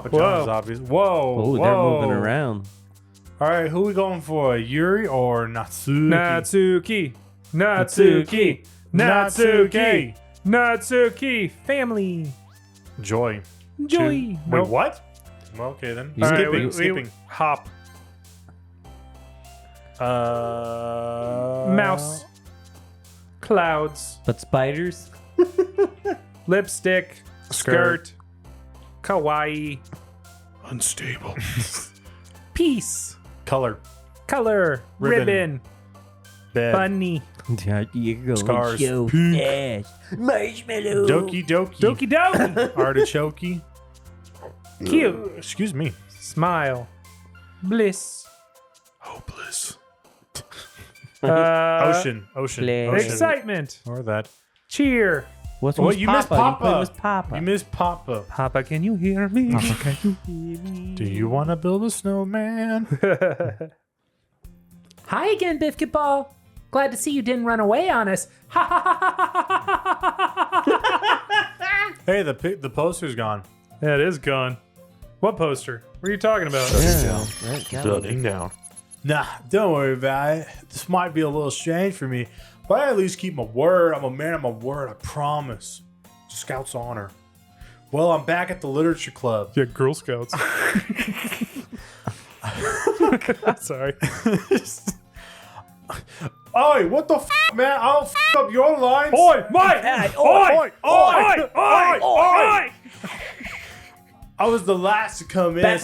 Papa John's obvious. Whoa. Oh, they're moving around. All right, who we going for? Yuri or Natsuki? Natsuki. Family. Joy. Joy. Wait, what? Well, okay then. All right, Skipping. Hop. Mouse. Clouds. But spiders? Lipstick. Skirt. Kawaii. Unstable. Peace. Color. Ribbon. Bed. Bunny. There you go. Scars. So Pink. fast. Marshmallow. Doki Doki. Doki Doki. Artichoke. Cute. Excuse me. Smile. Bliss. Hopeless. Uh, Ocean. Play. Excitement. Or that. Cheer. What's Well, you missed Papa. You missed Papa. You missed Papa. Papa, can you hear me? Do you want to build a snowman? Hi again, Bifkit Ball. Glad to see you didn't run away on us. Hey, the poster's gone. Yeah, it is gone. What poster? What are you talking about? Yeah, right, got it. Shutting down. Nah, don't worry about it. This might be a little strange for me, but I at least keep my word. I'm a man of my word, I promise. Scout's honor. Well, I'm back at the literature club. Yeah, Girl Scouts. Sorry. Oi, what the man? I'll up your lines. Oi, Mike! Oi! I was the last to come in. I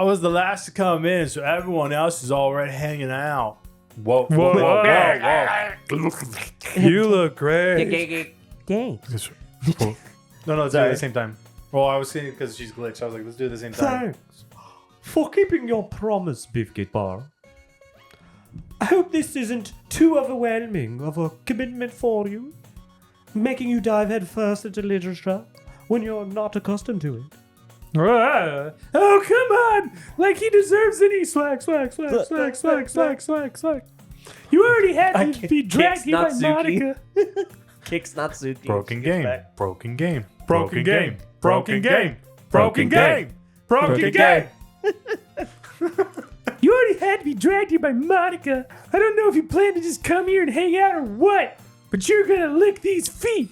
was the last to come in, so everyone else is already hanging out. Whoa. You look great. Thanks. No, let's do it at the same time. Well, I was saying it because she's glitched. I was like, let's do it at the same time. Thanks for keeping your promise, Bifkit Bar. I hope this isn't too overwhelming of a commitment for you, making you dive headfirst into literature when you're not accustomed to it. Oh, come on! Like he deserves any slack. You already had to be dragged here by Natsuki. Monika. Kicks Natsuki. Broken Kicks game. back. Broken game. Broken game. You already had to be dragged here by Monica. I don't know if you plan to just come here and hang out or what, but you're gonna lick these feet.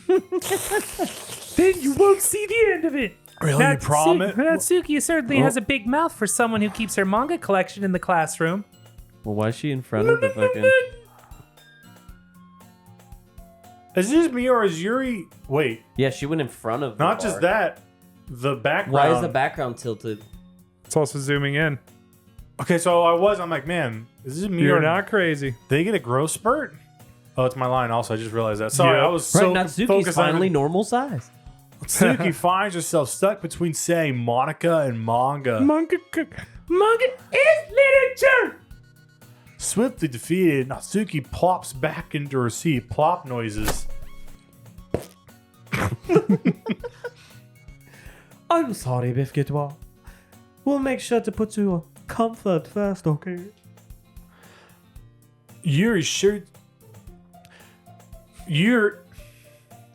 Then you won't see the end of it. Really? You promise? Natsuki certainly has a big mouth for someone who keeps her manga collection in the classroom. Well, why is she in front of the fucking... Is this me or is Yuri? Wait, Yeah, she went in front of the not bar. just that. The background. Why is the background tilted? It's also zooming in. Okay, so I'm like, man, is this me You're or not crazy. Did they get a growth spurt? Oh, it's my line. Also, I just realized that. Sorry, Yeah. I was so Right, Natsuki's focused finally on normal size. Natsuki finds herself stuck between saying Monica and manga. Manga is literature. Swiftly defeated, Natsuki plops back into her seat. Plop noises. I'm sorry, Bifkit Bar. We'll make sure to put your comfort first, okay? Yuri shoot. I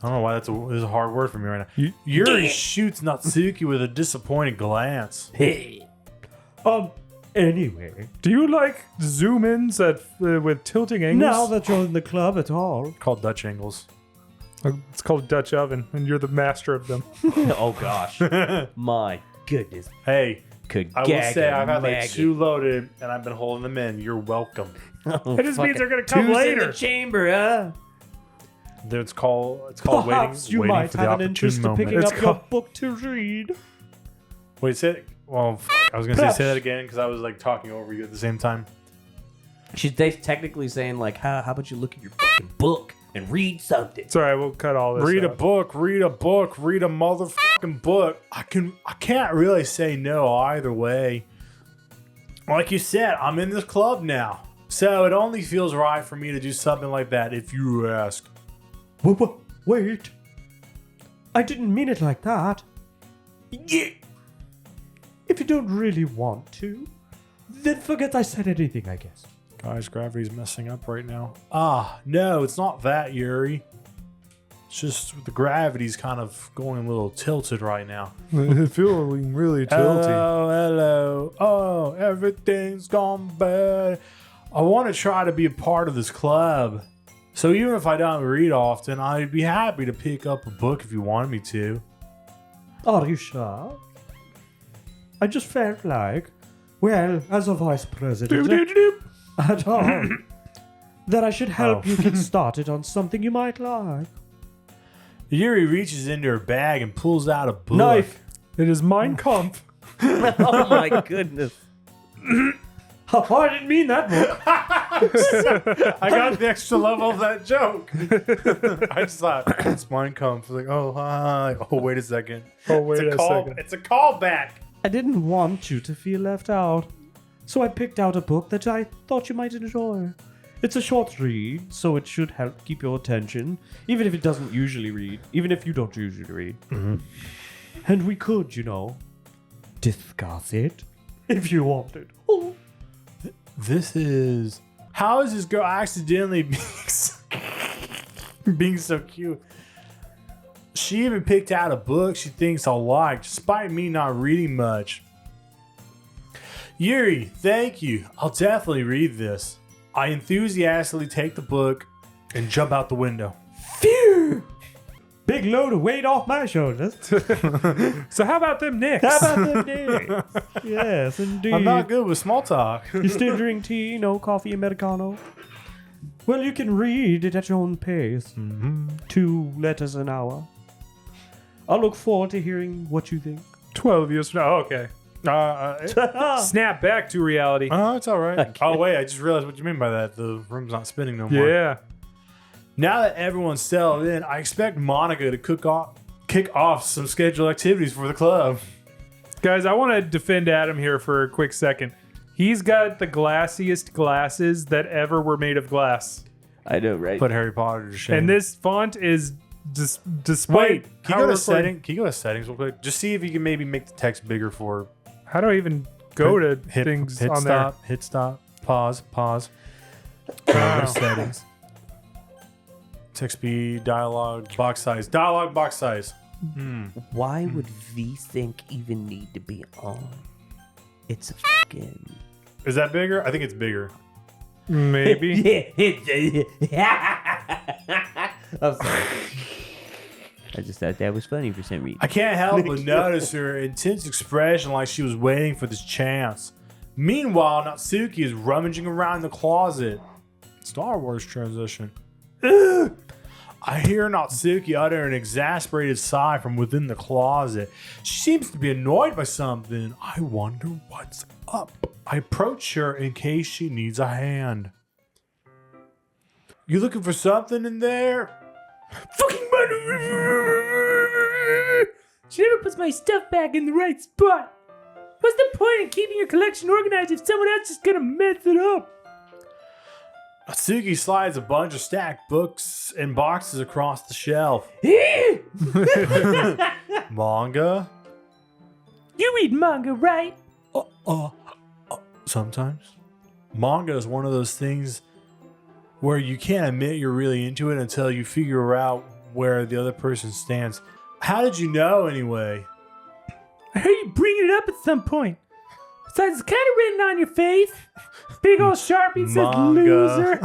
don't know why this is a hard word for me right now. Yuri shoots Natsuki with a disappointed glance. Hey. Anyway, Do you like zoom ins with tilting angles? now that you're in the club at all, Called Dutch angles. It's called Dutch oven, and you're the master of them. Oh, gosh. My goodness. Hey, Could I will gag say a I've had like maggot. 2 loaded and I've been holding them in. You're welcome. Oh, It just means they're gonna come Two's in later. the chamber, huh? It's called perhaps you waiting might for the have an opportune interest in moment. picking It's up your called- book to read. Wait, say it. Well, I was gonna say that again because I was like talking over you at the same time. She's technically saying, like, how about you look at your fucking book and read something? It's all right. We'll cut all this. Read a out. book, read a motherfucking book. I can't really say no either way. Like you said, I'm in this club now. So it only feels right for me to do something like that if you ask. Wait. I didn't mean it like that. Yeah. If you don't really want to, then forget I said anything, I guess. Guys, gravity's messing up right now. Ah, no, it's not that, Yuri. It's just the gravity's kind of going a little tilted right now. Feeling really tilty. Oh, hello. Oh, everything's gone bad. I want to try to be a part of this club. So even if I don't read often, I'd be happy to pick up a book if you wanted me to. Are you sure? I just felt like, well, as a vice president at home, that I should help you get started on something you might like. Yuri reaches into her bag and pulls out a book. Knife. It is Mein Kampf. Oh my goodness. Oh, I didn't mean that book. I got the extra level of that joke. I just thought, it's Mein Kampf. Like, oh, hi. Oh, wait a second. Oh, wait a second. It's a callback. I didn't want you to feel left out, so I picked out a book that I thought you might enjoy. It's a short read, so it should help keep your attention, even if it doesn't usually read, even if you don't usually read. Mm-hmm. And we could, discuss it if you wanted. Oh. This is... How is this girl accidentally being so cute? She even picked out a book she thinks I'll like, despite me not reading much. Yuri, thank you. I'll definitely read this. I enthusiastically take the book and jump out the window. Phew! Big load of weight off my shoulders. So how about them Knicks? How about them days? Yes, indeed. I'm not good with small talk. You still drink tea, no coffee, Americano? Well, you can read it at your own pace. 2 letters an hour. I'll look forward to hearing what you think. 12 years from now. Oh, okay. Snap back to reality. Oh, it's all right. Oh, wait, I just realized what you mean by that. The room's not spinning no more. Yeah. Now that everyone's settled in, I expect Monica to kick off some scheduled activities for the club. Guys, I want to defend Adam here for a quick second. He's got the glassiest glasses that ever were made of glass. I know, right? Put Harry Potter to shame. And this font is displayed. Wait, can you go to settings real quick? Just see if you can maybe make the text bigger for... How do I even go to things hit on stop, Hit stop. Pause. Go to settings. Text speed, dialogue, box size. Dialogue, box size. Why would VSync even need to be on? It's a fucking... Is that bigger? I think it's bigger. Maybe. I'm sorry. I just thought that was funny for some reason. I can't help but notice her intense expression like she was waiting for this chance. Meanwhile, Natsuki is rummaging around the closet. Star Wars transition. Ugh. I hear Natsuki utter an exasperated sigh from within the closet. She seems to be annoyed by something. I wonder what's up. I approach her in case she needs a hand. You looking for something in there? Fucking money! She never puts my stuff back in the right spot. What's the point in keeping your collection organized if someone else is gonna mess it up? Natsuki slides a bunch of stacked books and boxes across the shelf. Manga? You read manga, right? Sometimes. Manga is one of those things where you can't admit you're really into it until you figure out where the other person stands. How did you know anyway? I heard you bringing it up at some point. Besides, it's kind of written on your face. Big old Sharpie says loser.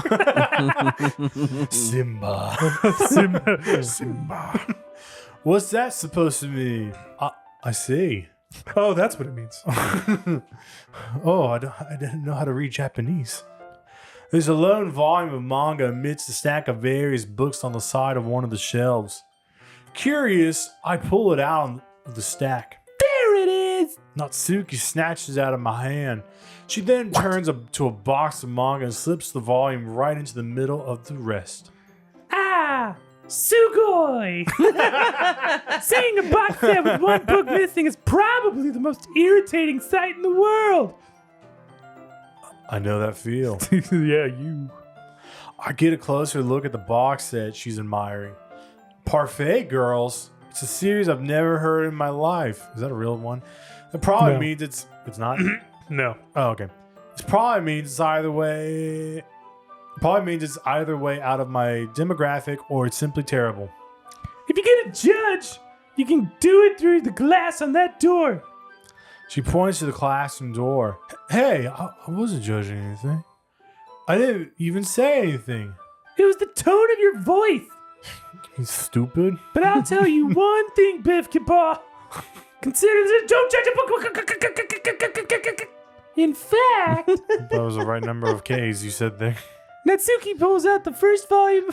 Simba. What's that supposed to mean? I see. Oh, that's what it means. Oh, I didn't know how to read Japanese. There's a lone volume of manga amidst a stack of various books on the side of one of the shelves. Curious, I pull it out of the stack. There it is! Natsuki snatches it out of my hand. She then turns to a box of manga and slips the volume right into the middle of the rest. Ah! Sugoi! Seeing a box set with one book missing is probably the most irritating sight in the world! I know that feel. Yeah, you. I get a closer look at the box set she's admiring. Parfait Girls. It's a series I've never heard in my life. Is that a real one? It probably means it's not. No. Oh, okay. It probably means it's either way. Probably means it's either way out of my demographic or it's simply terrible. a judge, you can do it through the glass on that door. She points to the classroom door. Hey, I wasn't judging anything. I didn't even say anything. It was the tone of your voice. You stupid. But I'll tell you one thing, Biff Kipa. Consider this. Don't judge a book. In fact, That was the right number of K's you said there. Natsuki pulls out the first volume.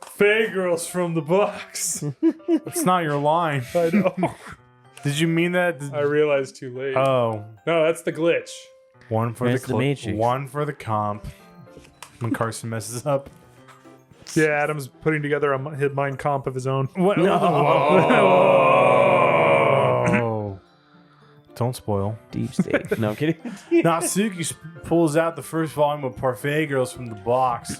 Fae girls from the box. It's not your line. I know. Did you mean that? I realized too late. Oh, No, that's the glitch. one for That's the the Matrix. one for the comp. When Carson messes up. Yeah, Adam's putting together a Mein Comp of his own. What? Oh. Don't spoil. Deep state. No, I'm kidding. Natsuki pulls out the first volume of Parfait Girls from the box.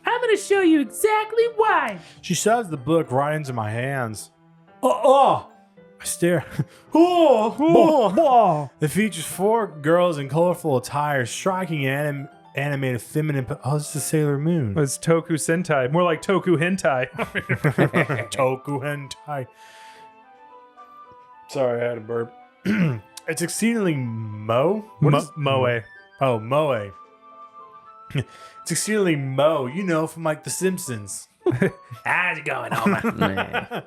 I'm going to show you exactly why. She shoves the book right into my hands. I stare. Oh. It features 4 girls in colorful attire, striking animated feminine. Oh, this is Sailor Moon. It's Toku Sentai. More like Toku Hentai. Toku hentai. Sorry, I had a burp. It's exceedingly What is Moe? Oh, moe. It's exceedingly you know, from like The Simpsons. How's it going, Homer? Nah.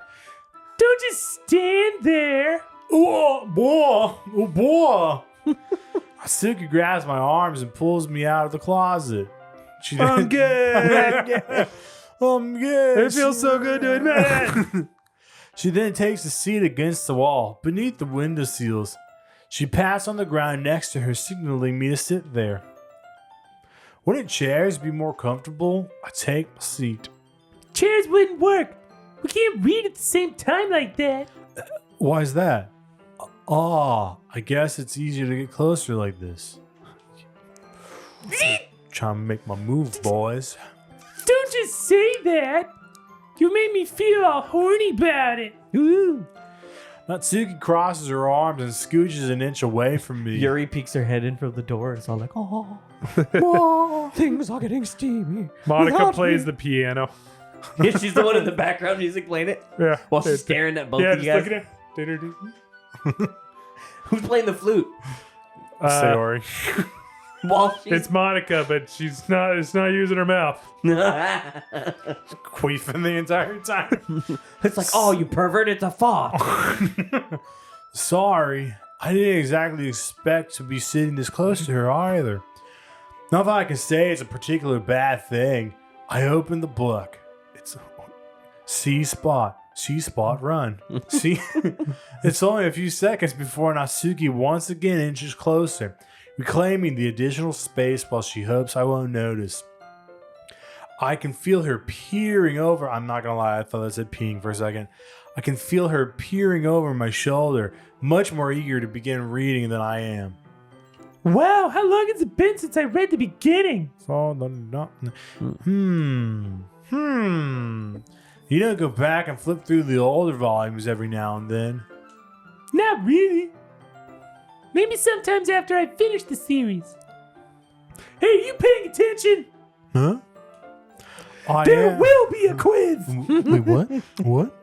Don't just stand there. Oh, boy. Natsuki grabs my arms and pulls me out of the closet. I'm good. I'm good. It feels so good to admit it. She then takes a seat against the wall, beneath the window sills. She pats on the ground next to her, signaling me to sit there. Wouldn't chairs be more comfortable? I take my seat. Chairs wouldn't work. We can't read at the same time like that. Why is that? I guess it's easier to get closer like this. Trying to make my move, boys. Don't just say that. You made me feel all horny about it. Ooh. Natsuki crosses her arms and scooches an inch away from me. Yuri peeks her head in from the door. It's all like, oh, things are getting steamy. Monica Without plays me." the piano. Yeah, she's the one in the background music playing it Yeah. while she's staring at both Yeah, of you just guys. looking at. Who's playing the flute? Sayori. While she's It's Monica, but she's not. It's not using her mouth. Queefing the entire time. it's like, oh, you pervert! It's a fop. Sorry, I didn't exactly expect to be sitting this close to her either. Not that I can say it's a particular bad thing. I opened the book. It's C spot, run. See, it's only a few seconds before Natsuki once again inches closer, reclaiming the additional space while she hopes I won't notice. I can feel her peering over. I'm not gonna lie, I thought I said peeing for a second. I can feel her peering over my shoulder, much more eager to begin reading than I am. Wow, how long has it been since I read the beginning? You don't go back and flip through the older volumes every now and then. Not really. Maybe sometimes after I finish the series. Hey, you paying attention? Huh? There will be a quiz. Wait, what? What?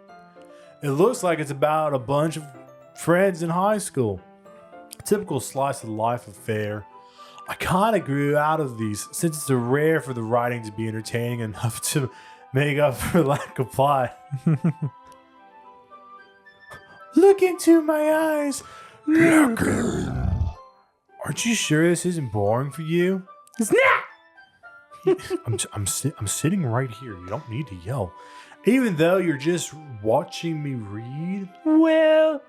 It looks like it's about a bunch of friends in high school. A typical slice of life affair. I kind of grew out of these since it's rare for the writing to be entertaining enough to make up for lack of plot. Look into my eyes. Look. Aren't you sure this isn't boring for you? It's not. I'm sitting right here. You don't need to yell. Even though you're just watching me read. Well,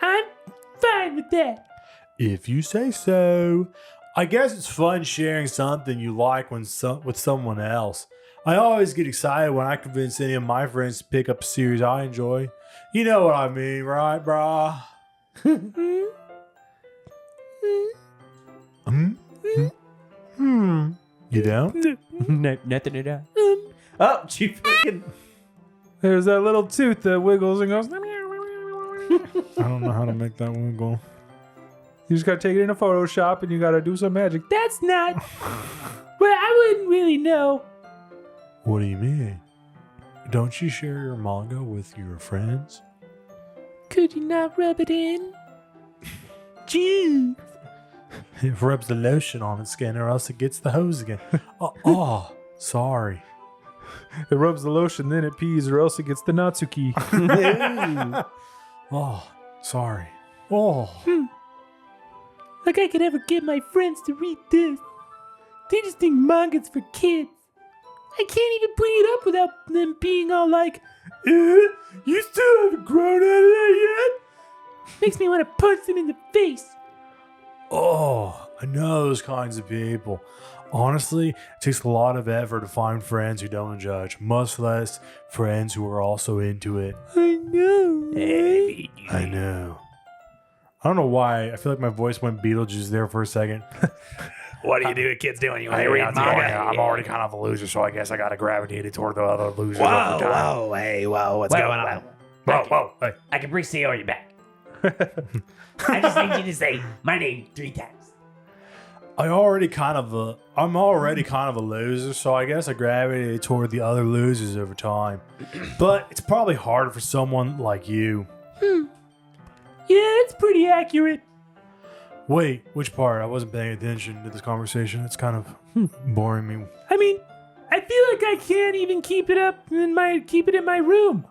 I'm fine with that. If you say so. I guess it's fun sharing something you like with someone else. I always get excited when I convince any of my friends to pick up a series I enjoy. You know what I mean, right, brah? You don't? Nothing at all. Oh, she freaking. There's that little tooth that wiggles and goes. I don't know how to make that one go. You just gotta take it into Photoshop and you gotta do some magic. That's not. Well, I wouldn't really know. What do you mean? don't you share your manga with your friends? Could you not rub it in? Gee. It rubs the lotion on its skin, or else it gets the hose again. Oh, sorry. It rubs the lotion, then it pees, or else it gets the Natsuki. Oh, sorry. Oh. Like I could ever get my friends to read this. They just think manga's for kids. I can't even bring it up without them being all like, you still haven't grown out of that yet? Makes me want to punch them in the face. Oh, I know those kinds of people. Honestly, it takes a lot of effort to find friends who don't judge, much less friends who are also into it. I know. I know. I don't know why. I feel like my voice went Beetlejuice there for a second. What do you do with kids doing? You I'm already kind of a loser, so I guess I got to gravitate toward the other losers. Whoa, hey, what's going on? Whoa, hey. I can bring Sayori back. I just need you to say my name 3 times. I'm already kind of a loser, so I guess I gravitated toward the other losers over time. But it's probably harder for someone like you. Yeah, it's pretty accurate. Wait, which part? I wasn't paying attention to this conversation. It's kind of boring me. I mean, I feel like I can't even keep it in my room.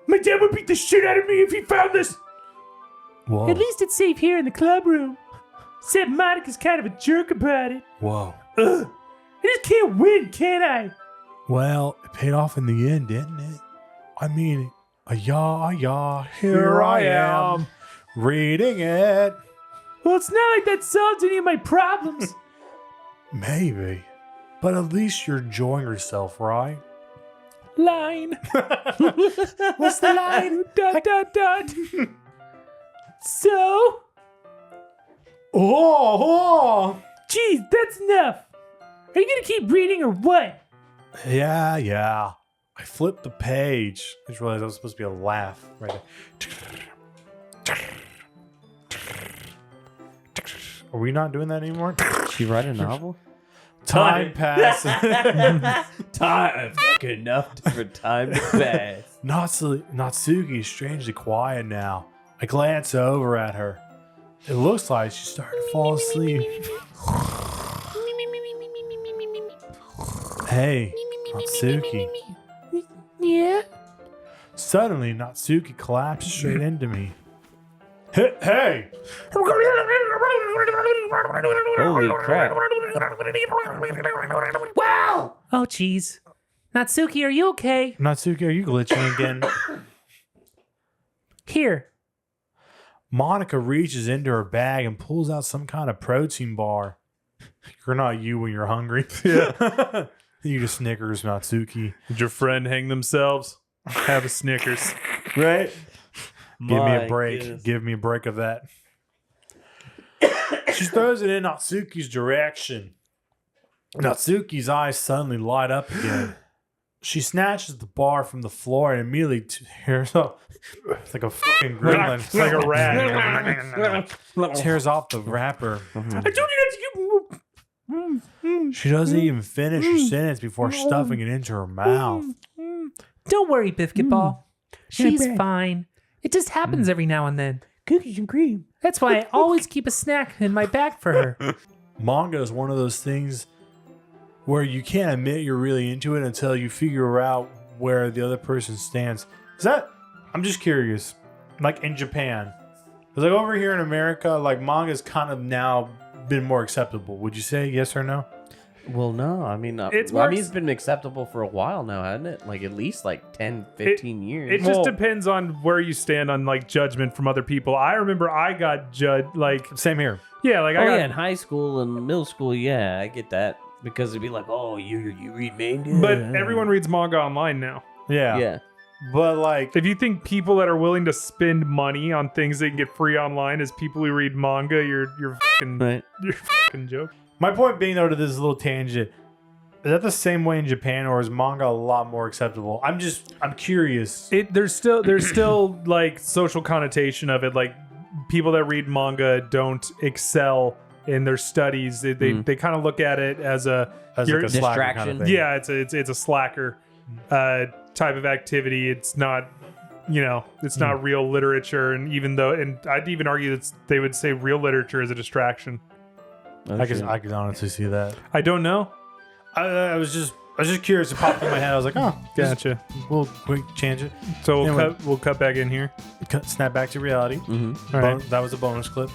My dad would beat the shit out of me if he found this. Whoa. At least it's safe here in the club room. Except Monica's kind of a jerk about it. Whoa. Ugh. I just can't win, can I? Well, it paid off in the end, didn't it? I mean, here I am, reading it. Well, it's not like that solves any of my problems. Maybe. But at least you're enjoying yourself, right? Line. What's the line? Dot. So? Oh! Geez, that's enough. Are you gonna keep reading or what? Yeah. I flipped the page. I just realized I was supposed to be a laugh right there. Are we not doing that anymore? She write a novel? Time passes. Time fucking enough for time to pass. Natsuki is strangely quiet now. I glance over at her. It looks like she's starting to fall asleep. Hey, Natsuki. Yeah? Suddenly, Natsuki collapses straight into me. Hey! Holy crap. Wow! Oh, jeez. Natsuki, are you okay? Natsuki, are you glitching again? Here. Monika reaches into her bag and pulls out some kind of protein bar. You're not you when you're hungry. Yeah. You just Snickers, Natsuki. Did your friend hang themselves? Have a Snickers. Right? Give me a My break. goodness. Give me a break of that. She throws it in Natsuki's direction. Natsuki's eyes suddenly light up again. She snatches the bar from the floor and immediately tears up. It's like a fucking gremlin. It's like a rat. Tears off the wrapper. I told you not to get... She doesn't even finish her sentence before stuffing it into her mouth. Don't worry, Biscuit Ball. She's bad. fine. It just happens every now and then. Cookies and cream. That's why I always keep a snack in my bag for her. Manga is one of those things where you can't admit you're really into it until you figure out where the other person stands. Is that? I'm just curious. Like in Japan. Because like over here in America, like manga's kind of now been more acceptable. Would you say yes or no? Well, no. I mean, It's well, I more- mean, it's been acceptable for a while now, hasn't it? Like at least like 10, 15 years. It just depends on where you stand on like judgment from other people. I remember I got judged like Same here. yeah, like Oh I got yeah, in high school and middle school, yeah, I get that because it'd be like, oh, you read manga, but everyone reads manga online now. Yeah. yeah. But like, If you think people that are willing to spend money on things they can get free online is people who read manga, you're fucking Right. you're fucking joking. my point being though to this little tangent, is that the same way in Japan or is manga a lot more acceptable? I'm curious. There's still like social connotation of it. Like people that read manga don't excel in their studies. They kind of look at it as a As you're- like a slacker kind of Distraction. thing. yeah, it's a slacker. type of activity. It's not, it's not real literature. And I'd even argue that they would say real literature is a distraction. Oh, I shit. could honestly see that. I don't know. I was just curious. It popped in my head. I was like, oh, Gotcha. we'll quick change it. So Anyway. we'll cut back in here. Snap back to reality. Mhm. All right. That was a bonus clip.